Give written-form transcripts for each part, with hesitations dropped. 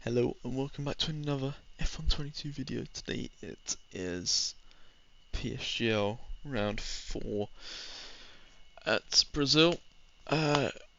Hello and welcome back to another F122 video. Today it is Psgl round 4 at Brazil.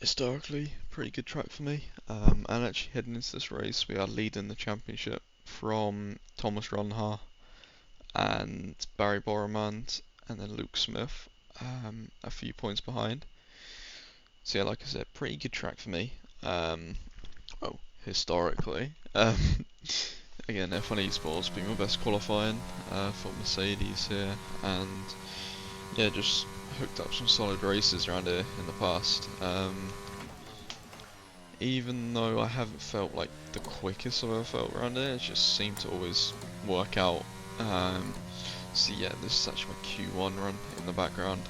Historically, pretty good track for me. And actually heading into this race, we are leading the championship from Thomas Ronha and Barry Boromand and then Luke Smith, a few points behind. So yeah, like I said, pretty good track for me. Well, historically. Again, F1 Esports being my best qualifying for Mercedes here, and yeah, just hooked up some solid races around here in the past. Even though I haven't felt like the quickest I've ever felt around here, it just seemed to always work out. So yeah, this is actually my Q1 run in the background.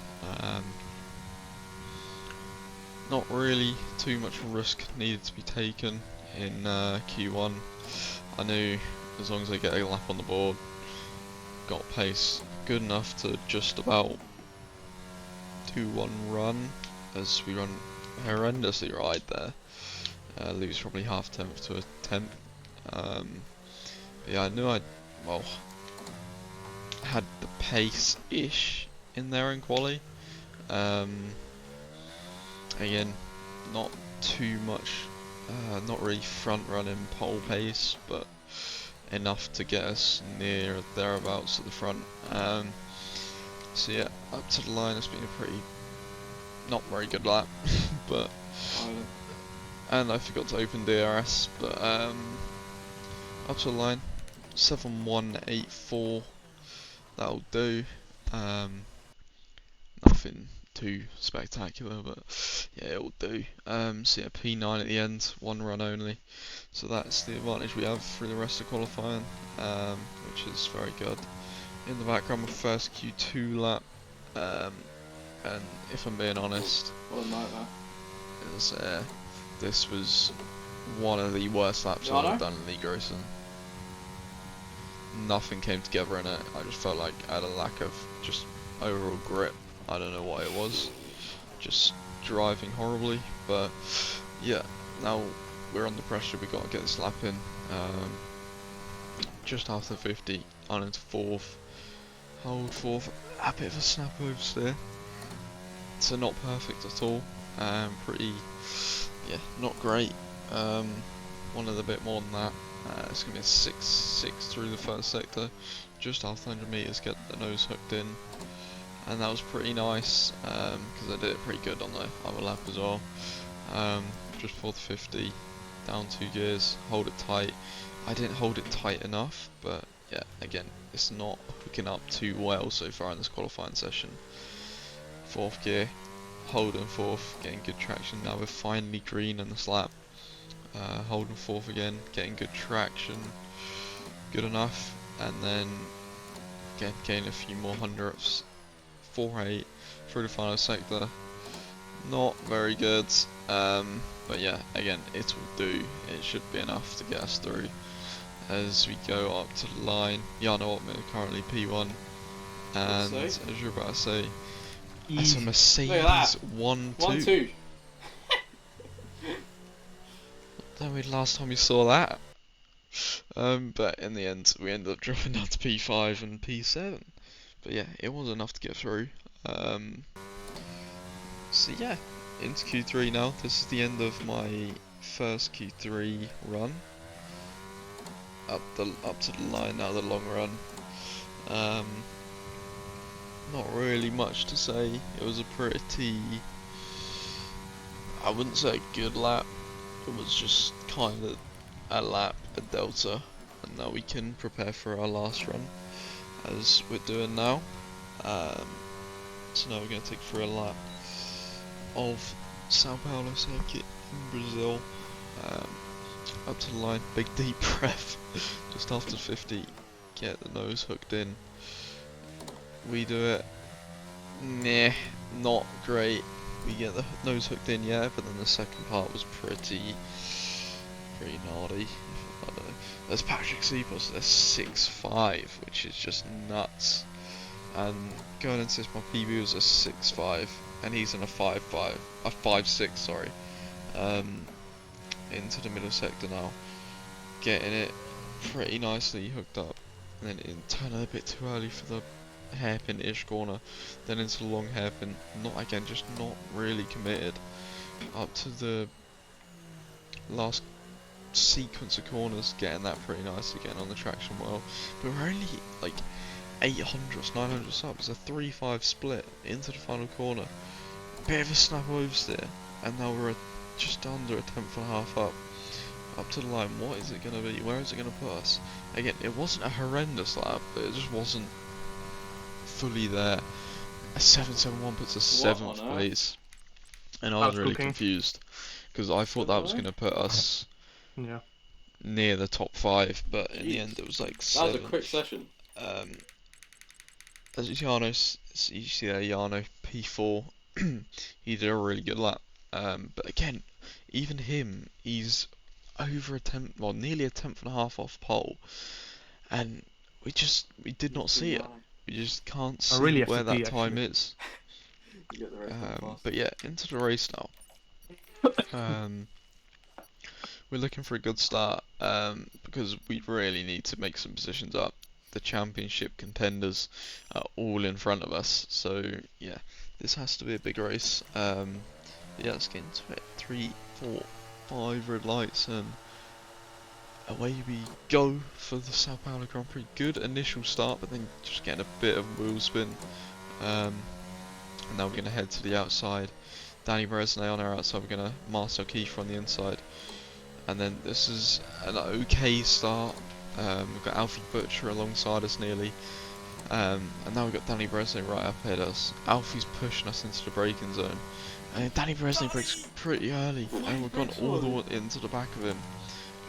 Not really too much risk needed to be taken in Q1. I knew as long as I get a lap on the board, got pace good enough to just about do one run, as we run horrendously right there. Lose probably half tenth to a tenth. Yeah, I knew I had the pace-ish in there in quali. Again, not too much, not really front running pole pace, but enough to get us near thereabouts at the front. So yeah, up to the line has been a pretty not very good lap, but and I forgot to open DRS, but up to the line 7.184, that'll do. Nothing too spectacular, but yeah, it'll do. So yeah, P9 at the end, one run only, so that's the advantage we have through the rest of qualifying, which is very good. In the background, my first Q2 lap, and if I'm being honest, this was one of the worst laps I've ever done in league racing. Nothing came together in it. I just felt like I had a lack of just overall grip. I don't know what it was, just driving horribly, but yeah, now we're under pressure, we've got to get this lap in. Just after 50, on into 4th, hold 4th, a bit of a snap oversteer, so not perfect at all, pretty, yeah, not great. Wanted a bit more than that. It's going to be a 6.6 through the first sector, just after 100 metres, get the nose hooked in. And that was pretty nice, because I did it pretty good on the other lap as well. Just before the 50, down 2 gears, hold it tight. I didn't hold it tight enough, but yeah, again, it's not hooking up too well so far in this qualifying session. 4th gear, holding 4th, getting good traction. Now we're finally green in this lap. Holding 4th again, getting good traction, good enough, and then again, gaining a few more hundredths. 4.8 through the final sector, not very good, but yeah, again, it will do. It should be enough to get us through as we go up to the line. Yeah, I know what, we're currently P1, and as you're about to say, that's a Mercedes 1-2. Then we last time we saw that, but in the end, we ended up dropping down to P5 and P7. But yeah, it was enough to get through. So yeah, into Q3 now. This is the end of my first Q3 run. Up to the line now, the long run. Not really much to say. It was a pretty, I wouldn't say a good lap. It was just kind of a lap, a delta, and now we can prepare for our last run, as we're doing now. So now we're going to take for a lap of Sao Paulo circuit in Brazil. Up to the line, big deep breath, just after 50, get the nose hooked in. We do it, nah, not great. We get the nose hooked in, yeah, but then the second part was pretty naughty. I don't know. There's Patrick Seepos, there's 6.5, which is just nuts. And going into this, my PB was a 6.5, and he's in a 5.6, sorry. Into the middle sector now. getting it pretty nicely hooked up, and then in turning a bit too early for the hairpin-ish corner, then into the long hairpin. Just not really committed up to the last sequence of corners, getting that pretty nicely, getting on the traction well. But we're only like 800s, 900s up. It's a 3-5 split into the final corner. Bit of a snap oversteer, and now we're just under a tenth and a half up to the line. What is it going to be? Where is it going to put us? Again, it wasn't a horrendous lap, but it just wasn't fully there. A 771 puts us 7th place, and I was really confused because I thought that was going to put us near the top 5, but in the end it was like 7th. That was a quick session. As you see there, Jarno P4, he did a really good lap. But again, even him, he's over a tenth, well, nearly a tenth and a half off pole, and we did not see it. We just can't see where that time is. But yeah, into the race now. We're looking for a good start, because we really need to make some positions up. The championship contenders are all in front of us, so yeah, this has to be a big race. Yeah, let's get into it. 3, 4, 5 red lights, and away we go for the Sao Paulo Grand Prix. Good initial start, but then just getting a bit of wheel spin. And now we're going to head to the outside. Danny Bresnay on our outside, we're going to Marcel Kiefer on the inside. And then this is an okay start. We've got Alfie Butcher alongside us nearly. And now we've got Danny Bresnay right up ahead of us. Alfie's pushing us into the braking zone. And Danny Bresnay brakes pretty early. And we've gone all the way into the back of him.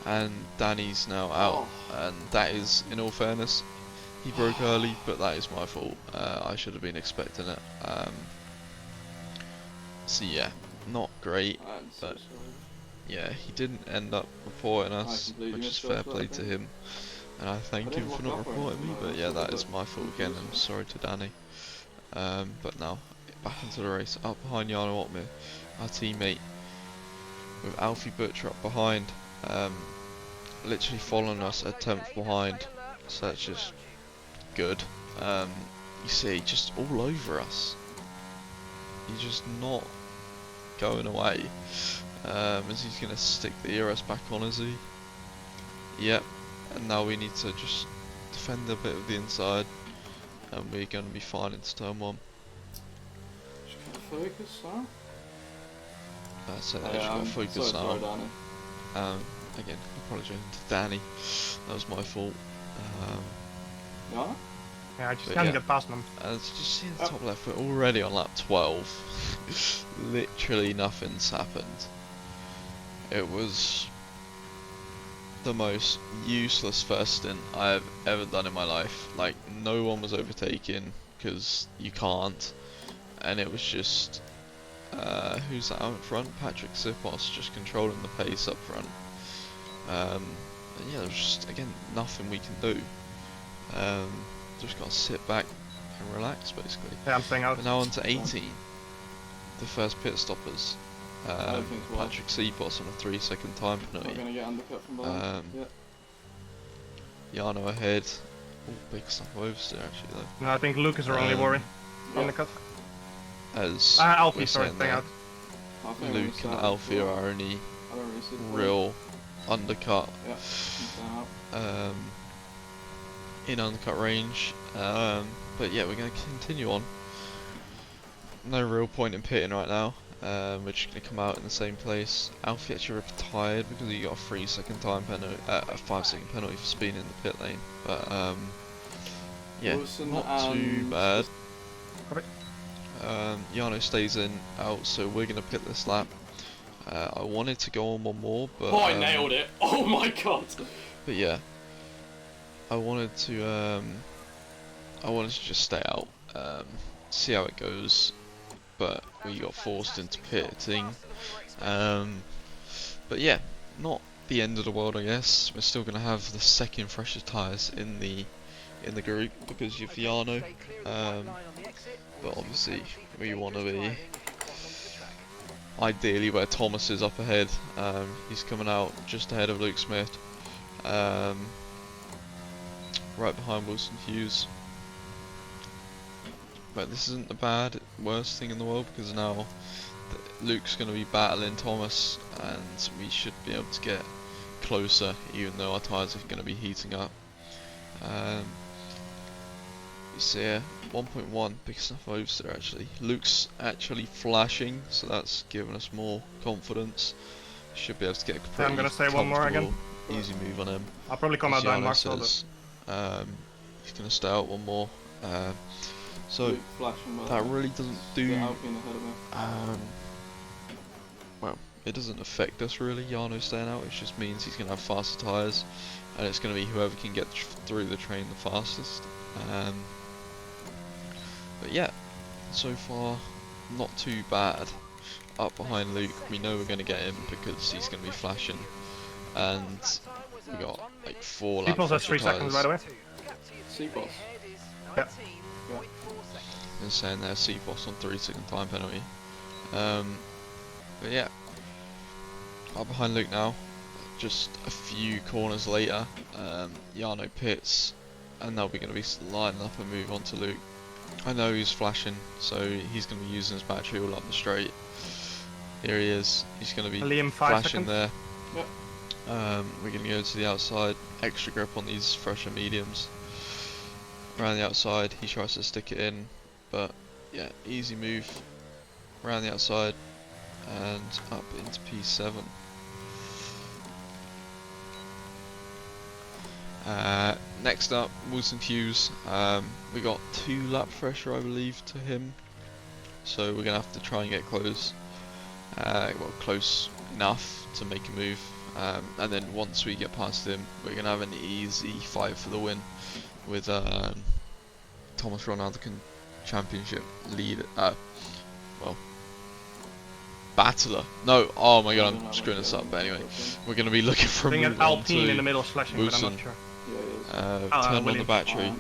And Danny's now out. And that is, in all fairness, he broke early, but that is my fault. I should have been expecting it. So yeah, not great. But yeah, he didn't end up reporting us, which is fair play to him, and I thank him for not reporting me. But yeah, that is my fault again. I'm sorry to Danny. But now back into the race, up behind Jarno Otmir, our teammate, with Alfie Butcher up behind, literally following us a 10th behind. So that's just good. You see, just all over us. He's just not going away. As he's going to stick the ERS back on, is he? Yep. And now we need to just defend a bit of the inside, and we're going to be fine into turn 1. Just gotta focus now. That's it, just got to focus now. Again, apologising to Danny. That was my fault. Yeah? Yeah, I just can't get past them. As you just see in the top left, we're already on lap 12. Literally nothing's happened. It was the most useless first stint I've ever done in my life. Like, no one was overtaking, because you can't. And it was just, who's that out in front? Patrick Sipos just controlling the pace up front. And yeah, there's just, again, nothing we can do. Just gotta sit back and relax, basically. Yeah, I'm staying out. But now on to 18. The first pit stoppers. Patrick Sipos on a 3-second time penalty. Gonna get undercut from behind. Jarno ahead. Oh, big stop oversteer actually though. No, I think Luke is our only worry. Undercut. As Alfie, sorry, staying out. Luke and Alfie are our only real undercut. In undercut range. But yeah, we're going to continue on. No real point in pitting right now. We're just going to come out in the same place. Alfie actually retired because he got a 3-second time penalty, a 5-second penalty for speeding in the pit lane. But yeah, not too bad. Jarno stays out, so we're going to pit this lap. I wanted to go on one more, but I nailed it! Oh my god! But yeah, I wanted to just stay out, see how it goes. But we got forced into pitting. But yeah, not the end of the world, I guess. We're still gonna have the second freshest tyres in the group because of Jarno. But obviously we want to be ideally where Thomas is up ahead. He's coming out just ahead of Luke Smith. right behind Wilson Hughes. But this isn't the worst thing in the world, because now Luke's going to be battling Thomas, and we should be able to get closer, even though our tyres are going to be heating up. You see here, 1.1, big stuff over actually. Luke's actually flashing, so that's giving us more confidence. Should be able to get a pretty I'm gonna say one more again. easy move on him. I'll probably come out down Max, says, he's going to stay out one more. So that really doesn't do. Well, it doesn't affect us really. Jarno staying out. It just means he's going to have faster tyres, and it's going to be whoever can get through the train the fastest. But yeah, so far not too bad. Up behind Luke, we know we're going to get him because he's going to be flashing, and we got like 4 laps. People's at 3 seconds, by the way. C-Boss. Yeah. They're saying they're C-Boss on 3-second time penalty. But yeah, up behind Luke now. Just a few corners later, Jarno pits, and now we're going to be lining up and move on to Luke. I know he's flashing, so he's going to be using his battery all up the straight. Here he is. He's going to be flashing there. Yep. We're going to go to the outside. Extra grip on these fresher mediums. Around the outside, he tries to stick it in, but yeah, easy move. Around the outside and up into P7. Next up, Wilson Hughes. We got 2 lap pressure, I believe, to him, so we're gonna have to try and get close. Well, close enough to make a move, and then once we get past him, we're gonna have an easy fight for the win with Thomas Ronaldo Championship lead. Well, battler. No, oh my god, I'm screwing this up. But anyway, we're gonna be looking for a move an Alpine in the middle slashing, but I'm Wilson. not sure. Turn on the battery.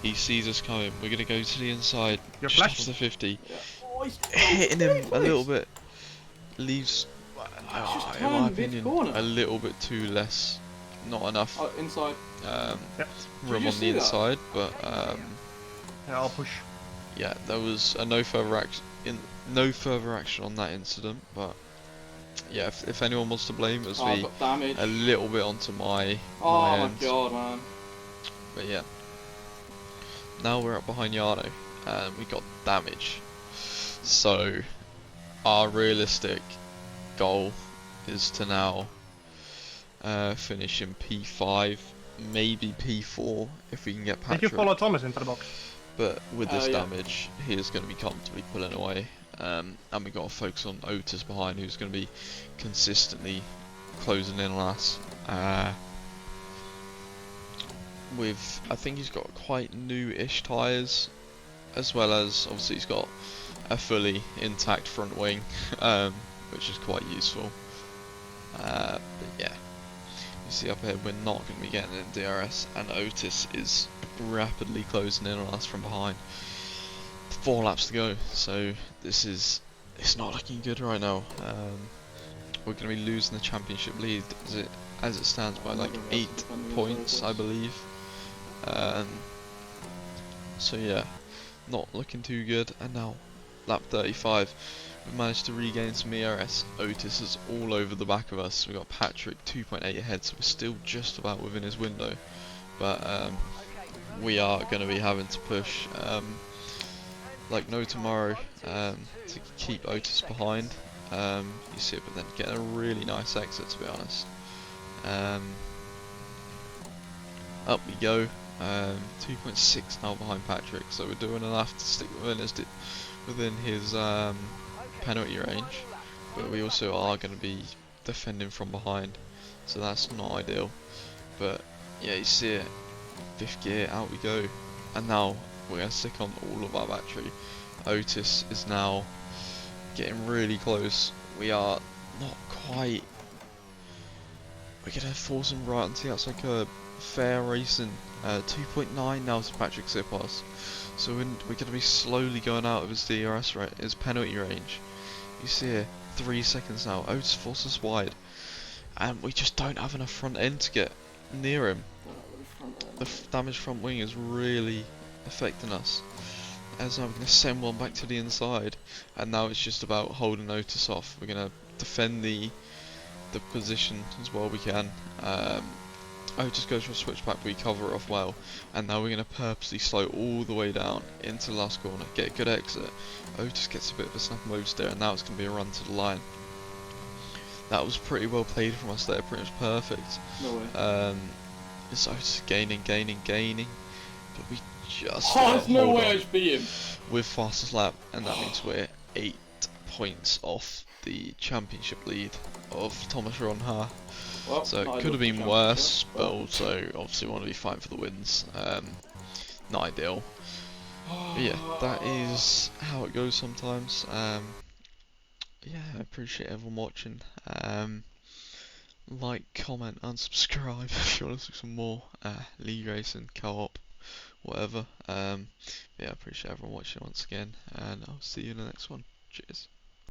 He sees us coming. We're gonna go to the inside. You're just flashing. off the 50. Yeah. Oh, Hitting him a little bit. Leaves, just in my turned opinion, mid-corner. a little bit too less. Not enough Inside. room you on the see that? inside, but Yeah, I'll push. yeah, there was a no further action on that incident. But yeah, if anyone wants to blame, it was I me got damage. a little bit onto my Oh my end. god, man. But yeah, now we're up behind Jarno and we got damage. So our realistic goal is to now finish in P5, maybe P4 if we can get Patrick. Did you follow Thomas into the box? But with this Yeah. damage, he is going to be comfortably pulling away. And we got to focus on Otis behind, who's going to be consistently closing in on us. I think he's got quite new-ish tyres, as well as obviously he's got a fully intact front wing, which is quite useful. But yeah, you see up here, we're not going to be getting in DRS, and Otis is rapidly closing in on us from behind. 4 laps to go, so it's not looking good right now. We're going to be losing the championship lead as it stands by like 8 points, I believe. So yeah, not looking too good. And now lap 35, we've managed to regain some ERS. Otis is all over the back of us. We got Patrick 2.8 ahead, so we're still just about within his window. But we are going to be having to push like no tomorrow to keep Otis behind. You see it, but then getting a really nice exit, to be honest. Up we go. 2.6 now behind Patrick, so we're doing enough to stick within his penalty range, but we also are going to be defending from behind, so that's not ideal. But yeah, you see it, 5th gear, out we go, and now we're going to stick on all of our battery. Otis is now getting really close. We are not quite. We're going to force him right onto the outside curb. Fair racing. 2.9 now to Patrick's zip pass. So we're going to be slowly going out of his DRS his penalty range. You see here, 3 seconds now. Otis forces us wide, and we just don't have enough front end to get near him. With the front end. The damaged front wing is really affecting us. As now we're going to send one back to the inside, and now it's just about holding Otis off. We're going to defend the position as well we can. Otis goes for a switchback, we cover it off well, and now we're going to purposely slow all the way down into the last corner, get a good exit. Otis gets a bit of a snap move there, and now it's going to be a run to the line. That was pretty well played from us there, pretty much perfect. No way. It's Otis gaining, but we just There's no hold way on I should beat him. with fastest lap, and that means we're 8 points off the championship lead of Thomas Ronha. Well, So it could have been worse, but also obviously want to be fighting for the wins. Not ideal. But yeah, that is how it goes sometimes. Yeah, I appreciate everyone watching. Like, comment, and subscribe if you want to see some more league racing, co-op, whatever. Yeah, I appreciate everyone watching once again, and I'll see you in the next one. Cheers.